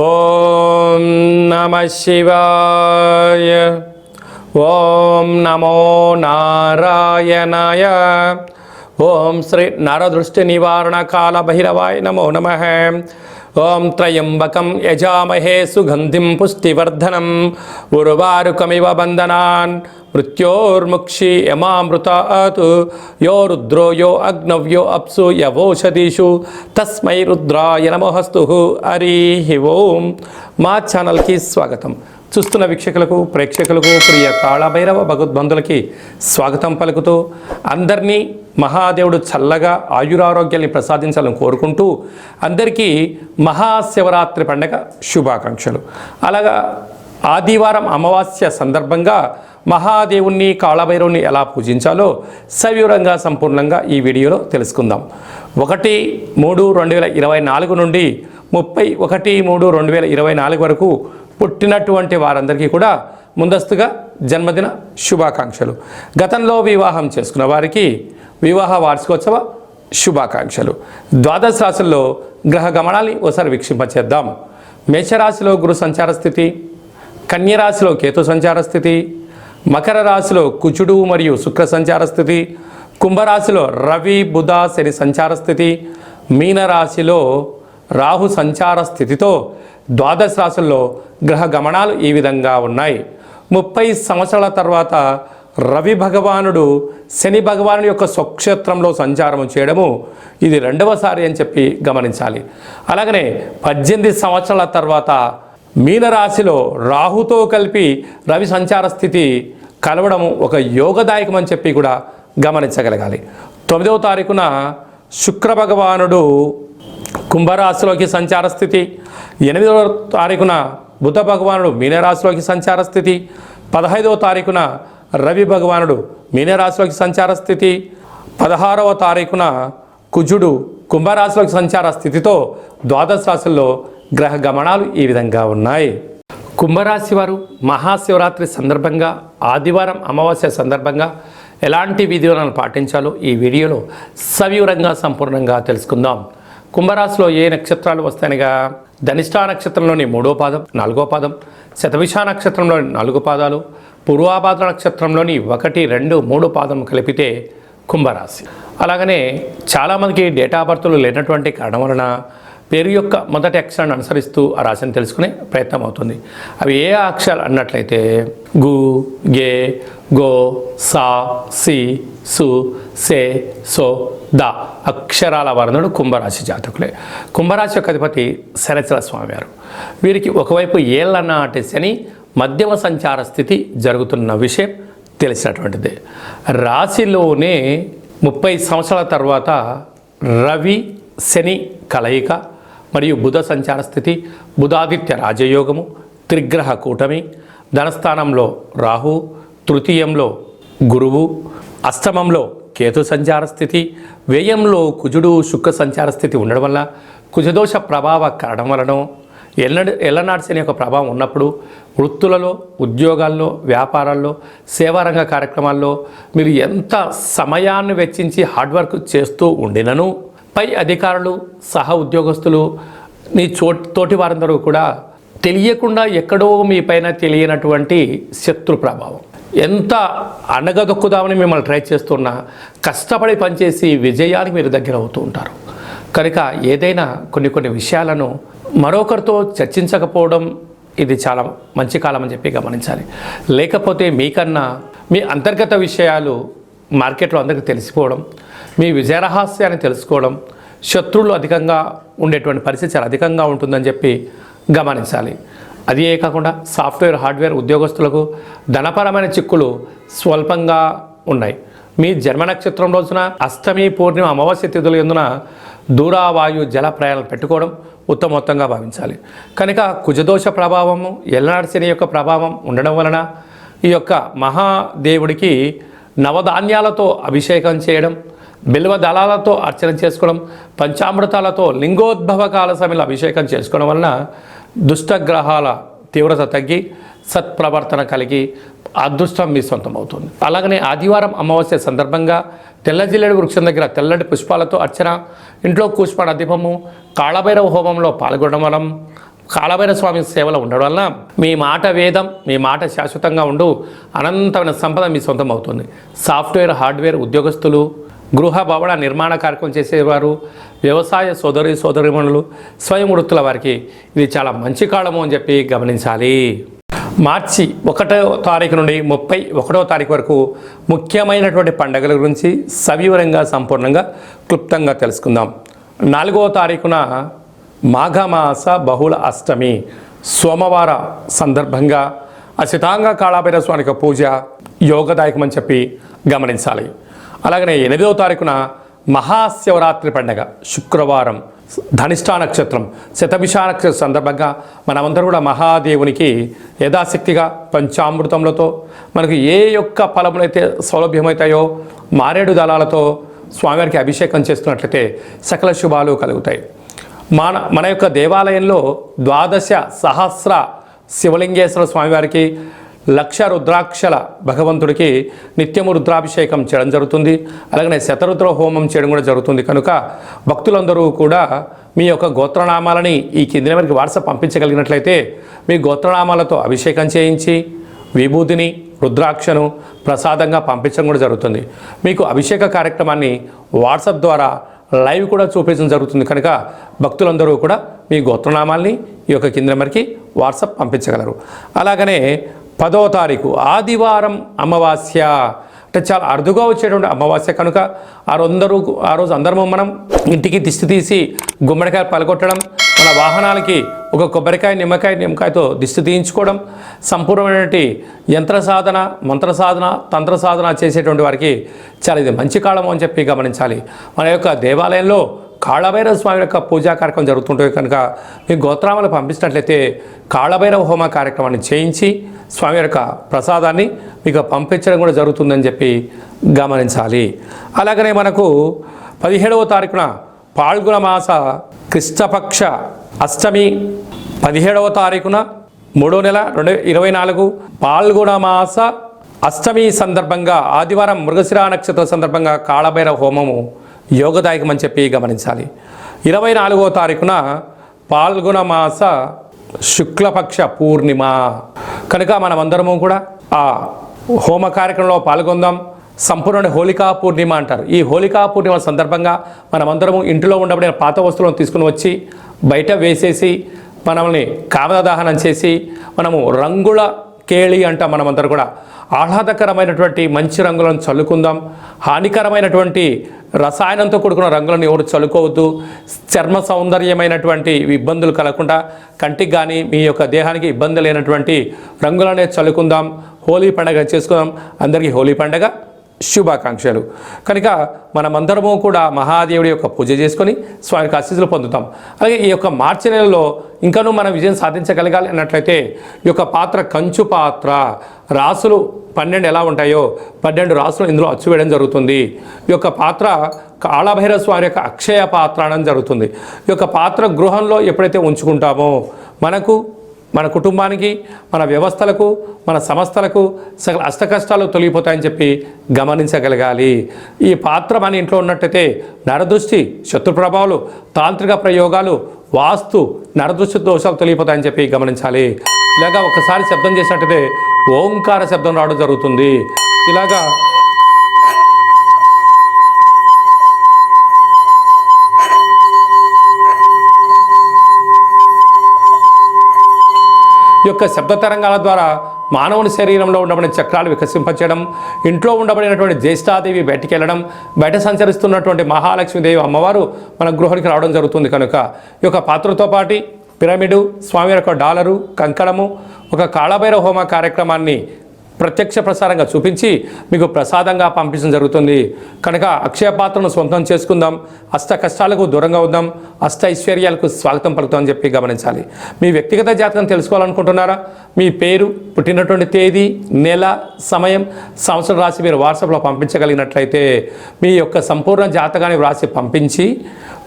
ఓం నమః శివాయ. ఓం నమో నారాయణాయ. ఓం శ్రీ నరదృష్టి నివారణ కాల భైరవాయ నమో నమః. ఓం త్రయంబకం యజామహే సుగంధిం పుష్టివర్ధనం ఉర్వారుకమివ బంధనాన్ మృత్యోర్ముక్షి యమామృతాత్. యో రుద్రో యో అగ్నవ్యో అప్సు యవోషధీషు తస్మై రుద్రాయ నమోస్తు. హరి ఓం. మా ఛానల్కి స్వాగతం. చూస్తున్న వీక్షకులకు ప్రేక్షకులకు ప్రియ కాళభైరవ భగవద్బంధులకి స్వాగతం పలుకుతూ అందరినీ మహాదేవుడు చల్లగా ఆయురారోగ్యాన్ని ప్రసాదించాలని కోరుకుంటూ అందరికీ మహాశివరాత్రి పండుగ శుభాకాంక్షలు. అలాగా ఆదివారం అమావాస్య సందర్భంగా మహాదేవుణ్ణి కాళభైరవుని ఎలా పూజించాలో సవివరంగా సంపూర్ణంగా ఈ వీడియోలో తెలుసుకుందాం. 1/3/2024 నుండి 31/3/2024 వరకు పుట్టినటువంటి వారందరికీ కూడా ముందస్తుగా జన్మదిన శుభాకాంక్షలు. గతంలో వివాహం చేసుకున్న వారికి వివాహ వార్షికోత్సవ శుభాకాంక్షలు. ద్వాదశ రాశుల్లో గ్రహ గమనాన్ని ఒకసారి వీక్షింపచేద్దాం. మేషరాశిలో గురు సంచార స్థితి, కన్యరాశిలో కేతు సంచార స్థితి, మకర రాశిలో కుజుడు మరియు శుక్ర సంచార స్థితి, కుంభరాశిలో రవి బుధ శని సంచార స్థితి, మీనరాశిలో రాహు సంచార స్థితితో ద్వాదశ రాశుల్లో గ్రహ గమనాలు ఈ విధంగా ఉన్నాయి. 30 సంవత్సరాల తర్వాత రవి భగవానుడు శని భగవానుడి యొక్క స్వక్షేత్రంలో సంచారం చేయడము ఇది రెండవసారి అని చెప్పి గమనించాలి. అలాగనే 18 సంవత్సరాల తర్వాత మీనరాశిలో రాహుతో కలిపి రవి సంచార స్థితి కలవడము ఒక యోగదాయకం అని చెప్పి కూడా గమనించగలగాలి. 9వ తారీఖున శుక్ర భగవానుడు కుంభరాశిలోకి సంచార స్థితి, 8వ తారీఖున బుధ భగవానుడు మీనరాశిలోకి సంచార స్థితి, 15వ తారీఖున రవి భగవానుడు మీనరాశిలోకి సంచార స్థితి, 16వ తారీఖున కుజుడు కుంభరాశిలోకి సంచార స్థితితో ద్వాదశ రాశుల్లో గ్రహ గమనాలు ఈ విధంగా ఉన్నాయి. కుంభరాశి వారు మహాశివరాత్రి సందర్భంగా ఆదివారం అమావాస్య సందర్భంగా ఎలాంటి విధిలను పాటించాలో ఈ వీడియోలో సవివరంగా సంపూర్ణంగా తెలుసుకుందాం. కుంభరాశిలో ఏ నక్షత్రాలు వస్తాయనగా ధనిష్ఠా నక్షత్రంలోని 3వ పాదం 4వ పాదం, శతభిష నక్షత్రంలోని 4 పాదాలు, పూర్వాభాద్ర నక్షత్రంలోని 1, 2, 3 పాదం కలిపితే కుంభరాశి. అలాగనే చాలామందికి డేటా బర్త్లు లేనటువంటి కారణం వలన పేరు యొక్క మొదటి అక్షరాన్ని అనుసరిస్తూ ఆ రాశిని తెలుసుకునే ప్రయత్నం అవుతుంది. అవి ఏ అక్షరాలు అన్నట్లయితే గు, గే, గో, సా, సి, సు, సే, సో, ద అక్షరాల వర్ణుడు కుంభరాశి జాతకులే. కుంభరాశి యొక్క అధిపతి శనిశ్చర స్వామివారు. వీరికి ఒకవైపు ఏళ్ళ నాటి శని మధ్యమ సంచార స్థితి జరుగుతున్న విషయం తెలిసినటువంటిదే. రాశిలోనే 30 సంవత్సరాల తర్వాత రవి శని కలయిక మరియు బుధ సంచార స్థితి, బుధాదిత్య రాజయోగము, త్రిగ్రహ కూటమి, ధనస్థానంలో రాహు, తృతీయంలో గురువు, అష్టమంలో కేతు సంచార స్థితి, వ్యయంలో కుజుడు శుక్ర సంచార స్థితి ఉండడం వల్ల కుజదోష ప్రభావ కారణం వలన ఎల్లనాటి శని యొక్క ప్రభావం ఉన్నప్పుడు వృత్తులలో, ఉద్యోగాల్లో, వ్యాపారాల్లో, సేవారంగ కార్యక్రమాల్లో మీరు ఎంత సమయాన్ని వెచ్చించి హార్డ్వర్క్ చేస్తూ ఉండినను పై అధికారులు, సహ ఉద్యోగస్తులు, మీ తోటి వారందరూ కూడా తెలియకుండా ఎక్కడో మీ పైన తెలియనటువంటి శత్రు ప్రభావం, ఎంత అణగదొక్కుదామని మిమ్మల్ని ట్రై చేస్తున్నా కష్టపడి పనిచేసి విజయానికి మీరు దగ్గర అవుతూ ఉంటారు. కనుక ఏదైనా కొన్ని విషయాలను మరొకరితో చర్చించకపోవడం ఇది చాలా మంచి కాలం అని చెప్పి గమనించాలి. లేకపోతే మీకన్నా మీ అంతర్గత విషయాలు మార్కెట్లో అందరికీ తెలిసిపోవడం, మీ విజయరహస్యాన్ని తెలుసుకోవడం, శత్రువులు అధికంగా ఉండేటువంటి పరిస్థితి చాలా అధికంగా ఉంటుందని చెప్పి గమనించాలి. అదే కాకుండా సాఫ్ట్వేర్, హార్డ్వేర్ ఉద్యోగస్తులకు ధనపరమైన చిక్కులు స్వల్పంగా ఉన్నాయి. మీ జన్మ నక్షత్రం రోజున అష్టమి, పూర్ణిమ, అమావాస్య తిథుల యందున దూరావాయు జల ప్రయాణాలు పెట్టుకోవడం ఉత్తమోత్తంగా భావించాలి. కనుక కుజదోష ప్రభావము, ఎల్లనాటి శని యొక్క ప్రభావం ఉండడం వలన ఈ యొక్క మహాదేవుడికి నవధాన్యాలతో అభిషేకం చేయడం, బిల్వ దళాలతో అర్చన చేసుకోవడం, పంచామృతాలతో లింగోద్భవ కాల సమయంలో అభిషేకం చేసుకోవడం వలన దుష్టగ్రహాల తీవ్రత తగ్గి సత్ప్రవర్తన కలిగి అదృష్టం మీ సొంతం అవుతుంది. అలాగనే ఆదివారం అమావాస్య సందర్భంగా తెల్ల జిల్లేడు వృక్షం దగ్గర తెల్లటి పుష్పాలతో అర్చన, ఇంట్లో కూష్మాండ దీపము, కాళభైరవ హోమంలో పాల్గొనడం వలన కాళభైరవ స్వామి సేవలో ఉండడం వలన మీ మాట వేదం, మీ మాట శాశ్వతంగా ఉండు, అనంతమైన సంపద మీ సొంతం అవుతుంది. సాఫ్ట్వేర్, హార్డ్వేర్ ఉద్యోగస్తులు, గృహ భవన నిర్మాణ కార్యక్రమం చేసేవారు, వ్యవసాయ సోదరీమణులు, స్వయం వృత్తుల వారికి ఇది చాలా మంచి కాలము అని చెప్పి గమనించాలి. మార్చి 1వ తారీఖు నుండి 31వ తారీఖు వరకు ముఖ్యమైనటువంటి పండుగల గురించి సవివరంగా సంపూర్ణంగా క్లుప్తంగా తెలుసుకుందాం. 4వ తారీఖున మాఘమాస బహుళ అష్టమి సోమవార సందర్భంగా అసితాంగ కాళభైరవ స్వామికి పూజ యోగదాయకమని చెప్పి గమనించాలి. అలాగనే 8వ తారీఖున మహాశివరాత్రి పండుగ శుక్రవారం ధనిష్టా నక్షత్రం శతభిష నక్షత్రం సందర్భంగా మనమందరూ కూడా మహాదేవునికి యథాశక్తిగా పంచామృతములతో మనకు ఏ యొక్క ఫలములైతే సౌలభ్యమవుతాయో మారేడు దళాలతో స్వామివారికి అభిషేకం చేస్తున్నట్లయితే సకల శుభాలు కలుగుతాయి. మన యొక్క దేవాలయంలో 12 సహస్ర శివలింగేశ్వర స్వామివారికి 1,00,000 రుద్రాక్షల భగవంతుడికి నిత్యము రుద్రాభిషేకం చేయడం జరుగుతుంది. అలాగనే శతరుద్ర హోమం చేయడం కూడా జరుగుతుంది. కనుక భక్తులందరూ కూడా మీ యొక్క గోత్రనామాలని ఈ కింది నెంబర్కి వాట్సాప్ పంపించగలిగినట్లయితే మీ గోత్రనామాలతో అభిషేకం చేయించి విభూతిని రుద్రాక్షను ప్రసాదంగా పంపించడం కూడా జరుగుతుంది. మీకు అభిషేక కార్యక్రమాన్ని వాట్సాప్ ద్వారా లైవ్ కూడా చూపించడం జరుగుతుంది. కనుక భక్తులందరూ కూడా మీ గోత్రనామాల్ని ఈ యొక్క కింది నెంబర్కి వాట్సాప్ పంపించగలరు. అలాగనే 10వ తారీఖు ఆదివారం అమావాస్య, అంటే చాలా అరుదుగా వచ్చేటువంటి అమావాస్య కనుక ఆ రోజు అందరము మనం ఇంటికి దిష్టి తీసి గుమ్మడికాయ పలగొట్టడం, మన వాహనాలకి ఒక కొబ్బరికాయ నిమ్మకాయతో దిష్టి తీయించుకోవడం, సంపూర్ణమైనటువంటి యంత్ర సాధన, మంత్ర సాధన, తంత్ర సాధన చేసేటువంటి వారికి చాలా ఇది మంచి కాలము అని చెప్పి గమనించాలి. మన యొక్క దేవాలయంలో కాళభైరవ స్వామి యొక్క పూజా కార్యక్రమం జరుగుతుంటుంది. కనుక మీ గోత్రామాలు పంపించినట్లయితే కాళభైరవ హోమ కార్యక్రమాన్ని చేయించి స్వామి యొక్క ప్రసాదాన్ని మీకు పంపించడం కూడా జరుగుతుందని చెప్పి గమనించాలి. అలాగనే మనకు 17వ తారీఖున పాల్గొన మాస కృష్ణపక్ష అష్టమి, 17వ తారీఖున 3వ నెల 2024 పాల్గొన మాస అష్టమి సందర్భంగా ఆదివారం మృగశిర నక్షత్ర సందర్భంగా కాళభైరవ హోమము యోగదాయకమని చెప్పి గమనించాలి. 24వ తారీఖున పాల్గొన మాస శుక్లపక్ష పూర్ణిమ కనుక మనమందరము కూడా ఆ హోమ కార్యక్రమంలో పాల్గొందాం. సంపూర్ణ హోళికా పూర్ణిమ అంటారు. ఈ హోళికా పూర్ణిమ సందర్భంగా మనమందరము ఇంటిలో ఉండబడిన పాత వస్తువులను తీసుకుని వచ్చి బయట వేసేసి మనల్ని కామదహనం చేసి మనము రంగుల కేళి అంటాం. మనమందరూ కూడా ఆహ్లాదకరమైనటువంటి మంచి రంగులను చల్లుకుందాం. హానికరమైనటువంటి రసాయనంతో కూడుకున్న రంగులను ఎవరు చల్లుకోవద్దు. చర్మ సౌందర్యమైనటువంటి ఇబ్బందులు కలగకుండా కంటికి కానీ మీ యొక్క దేహానికి ఇబ్బంది లేనటువంటి రంగులనే చల్లుకుందాం. హోలీ పండుగ చేసుకుందాం. అందరికీ హోలీ పండుగ శుభాకాంక్షలు. కనుక మనమందరము కూడా మహాదేవుడి యొక్క పూజ చేసుకొని స్వామికి ఆశీస్సులు పొందుతాం. అలాగే ఈ యొక్క మార్చి నెలలో ఇంకనూ మనం విజయం సాధించగలగాలి అన్నట్లయితే ఈ యొక్క పాత్ర కంచు పాత్ర, రాసులు 12 ఎలా ఉంటాయో 12 రాసులు ఇందులో అచ్చు వేయడం జరుగుతుంది. ఈ యొక్క పాత్ర కాళభైరవ స్వామి యొక్క అక్షయ పాత్ర అనడం జరుగుతుంది. ఈ యొక్క పాత్ర గృహంలో ఎప్పుడైతే ఉంచుకుంటామో మన కుటుంబానికి, మన వ్యవస్థలకు, మన సంస్థలకు సకల అష్టకష్టాలు తొలగిపోతాయని చెప్పి గమనించగలగాలి. ఈ పాత్ర మన ఇంట్లో ఉన్నట్టయితే నరదృష్టి, శత్రు ప్రభావాలు, తాంత్రిక ప్రయోగాలు, వాస్తు, నరదృష్టి దోషాలు తొలగిపోతాయని చెప్పి గమనించాలి. ఇలాగా ఒకసారి శబ్దం చేసినట్టయితే ఓంకార శబ్దం రావడం జరుగుతుంది. ఇలాగా ఈ యొక్క శబ్ద తరంగాల ద్వారా మానవుని శరీరంలో ఉండబడిన చక్రాలు వికసింపచేయడం, ఇంట్లో ఉండబడినటువంటి జ్యేష్ఠాదేవి బయటికి వెళ్ళడం, బయట సంచరిస్తున్నటువంటి మహాలక్ష్మీదేవి అమ్మవారు మన గృహానికి రావడం జరుగుతుంది. కనుక ఈ యొక్క పాత్రతో పాటు పిరమిడు, స్వామి యొక్క డాలరు, కంకణము, ఒక కాళభైరవ హోమ కార్యక్రమాన్ని ప్రత్యక్ష ప్రసారంగా చూపించి మీకు ప్రసాదంగా పంపించడం జరుగుతుంది. కనుక అక్షయ పాత్రను సొంతం చేసుకుందాం. అష్ట కష్టాలకు దూరంగా ఉందాం. అష్ట ఐశ్వర్యాలకు స్వాగతం పలుకుతామని చెప్పి గమనించాలి. మీ వ్యక్తిగత జాతకం తెలుసుకోవాలనుకుంటున్నారా? మీ పేరు, పుట్టినటువంటి తేదీ, నెల, సమయం, సంవత్సరం రాసి మీరు వాట్సాప్లో పంపించగలిగినట్లయితే మీ యొక్క సంపూర్ణ జాతకాన్ని వ్రాసి పంపించి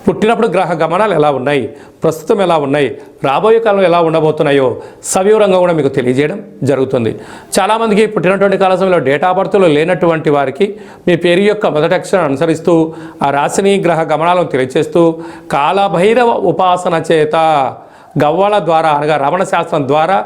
పుట్టినప్పుడు గ్రహ గమనాలు ఎలా ఉన్నాయి, ప్రస్తుతం ఎలా ఉన్నాయి, రాబోయే కాలంలో ఎలా ఉండబోతున్నాయో సవివరంగా కూడా మీకు తెలియజేయడం జరుగుతుంది. చాలామందికి పుట్టినటువంటి కాల సమయంలో డేటా ఆఫ్ బర్త్లో లేనటువంటి వారికి మీ పేరు యొక్క మొదటి అక్షరం అనుసరిస్తూ ఆ రాశిని, గ్రహ గమనాలను తెలియజేస్తూ కాళభైరవ ఉపాసన చేత గవ్వల ద్వారా అనగా రమణ శాస్త్రం ద్వారా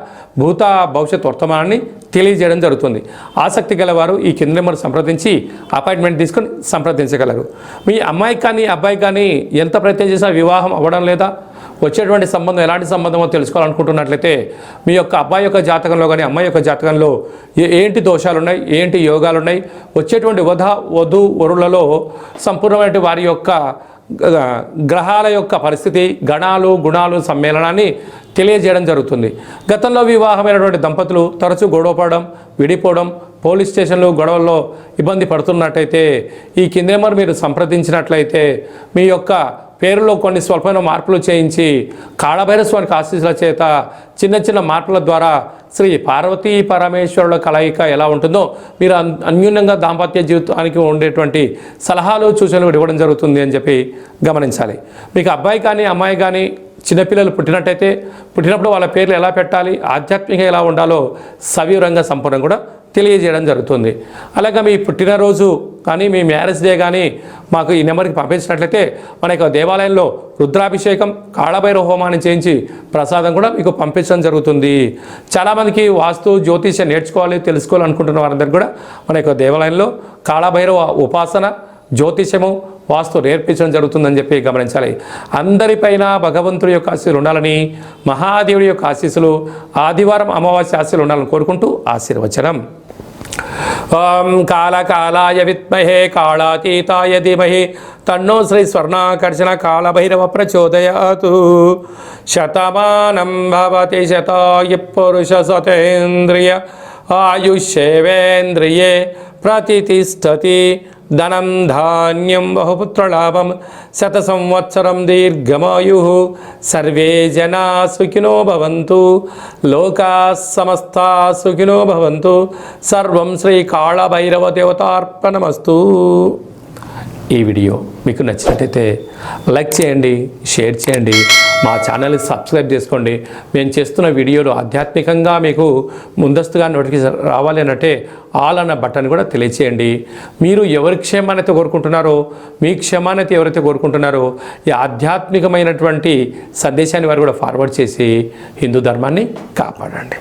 భూత భవిష్యత్ వర్తమానాన్ని తెలియజేయడం జరుగుతుంది. ఆసక్తి గలవారు ఈ కింద నెంబర్ సంప్రదించి అపాయింట్మెంట్ తీసుకొని సంప్రదించగలరు. మీ అమ్మాయికి కానీ అబ్బాయికి కానీ ఎంత ప్రయత్నం చేసినా వివాహం అవ్వడం లేదా, వచ్చేటువంటి సంబంధం ఎలాంటి సంబంధమో తెలుసుకోవాలనుకుంటున్నట్లయితే మీ యొక్క అబ్బాయి యొక్క జాతకంలో కానీ అమ్మాయి యొక్క జాతకంలో ఏంటి దోషాలు ఉన్నాయి, ఏంటి యోగాలు ఉన్నాయి, వచ్చేటువంటి వధు వరులలో సంపూర్ణమైన వారి యొక్క గ్రహాల యొక్క పరిస్థితి, గణాలు గుణాలు సమ్మేళనాన్ని తెలియజేయడం జరుగుతుంది. గతంలో వివాహమైనటువంటి దంపతులు తరచూ గొడవపడడం, విడిపోవడం, పోలీస్ స్టేషన్లు గొడవల్లో ఇబ్బంది పడుతున్నట్టయితే ఈ కింద నెంబర్ మీరు సంప్రదించినట్లయితే మీ యొక్క పేరులో కొన్ని స్వల్పమైన మార్పులు చేయించి కాళభైరవ స్వామికి ఆశీస్సుల చేత చిన్న చిన్న మార్పుల ద్వారా శ్రీ పార్వతీ పరమేశ్వరుల కలయిక ఎలా ఉంటుందో మీరు అన్యూన్యంగా దాంపత్య జీవితానికి ఉండేటువంటి సలహాలు సూచనలు ఇవ్వడం జరుగుతుంది అని చెప్పి గమనించాలి. మీకు అబ్బాయి కానీ అమ్మాయి కానీ చిన్నపిల్లలు పుట్టినట్టయితే పుట్టినప్పుడు వాళ్ళ పేర్లు ఎలా పెట్టాలి, ఆధ్యాత్మికంగా ఎలా ఉండాలో సవివరంగా సంపూర్ణంగా కూడా తెలియజేయడం జరుగుతుంది. అలాగే మీ పుట్టినరోజు కానీ మీ మ్యారేజ్ డే కానీ మాకు ఈ నెంబర్కి పంపించినట్లయితే మన యొక్క దేవాలయంలో రుద్రాభిషేకం కాళభైరవ హోమాన్ని చేయించి ప్రసాదం కూడా మీకు పంపించడం జరుగుతుంది. చాలామందికి వాస్తు జ్యోతిష్యం నేర్చుకోవాలి తెలుసుకోవాలనుకుంటున్న వారందరికీ కూడా మన యొక్క దేవాలయంలో కాళభైరవ ఉపాసన జ్యోతిష్యము వాస్తు నేర్పించడం జరుగుతుందని చెప్పి గమనించాలి. అందరిపైన భగవంతుడి యొక్క ఆశీస్సులు ఉండాలని, మహాదేవుడి యొక్క ఆశీస్సులు, ఆదివారం అమావాస్య ఆశీస్సులు ఉండాలని కోరుకుంటూ ఆశీర్వచనం. ఓం కాళకాలాయ విద్మహే కాళాతీతాయ ధీమహి తన్నో శ్రీ స్వర్ణాకర్షణ కాళభైరవ ప్రచోదయాతు. శతమానం భవతి శతాయ పురుష సతేంద్రియ ఆయుష్యేవేంద్రియే ప్రతిష్టతి. ధనం ధాన్యం బహుపుత్రలాభం శత సంవత్సరం దీర్ఘమాయు. సర్వే జనా సుఖినో భవంతు. లోకా సమస్తా సుఖినో భవంతు. సర్వం శ్రీ కాళభైరవ దేవతార్పణమస్తు. ఈ వీడియో మీకు నచ్చినట్టయితే లైక్ చేయండి, షేర్ చేయండి, మా ఛానల్ని సబ్స్క్రైబ్ చేసుకోండి. మేము చేస్తున్న వీడియోలు ఆధ్యాత్మికంగా మీకు ముందస్తుగా నోటిఫికేషన్ రావాలి అనంటే ఆల్ అన్న బటన్ కూడా తెలియచేయండి. మీరు ఎవరి క్షేమాన్ని కోరుకుంటున్నారో, మీ క్షేమాన్ని ఎవరైతే కోరుకుంటున్నారో ఈ ఆధ్యాత్మికమైనటువంటి సందేశాన్ని వారు కూడా ఫార్వర్డ్ చేసి హిందూ ధర్మాన్ని కాపాడండి.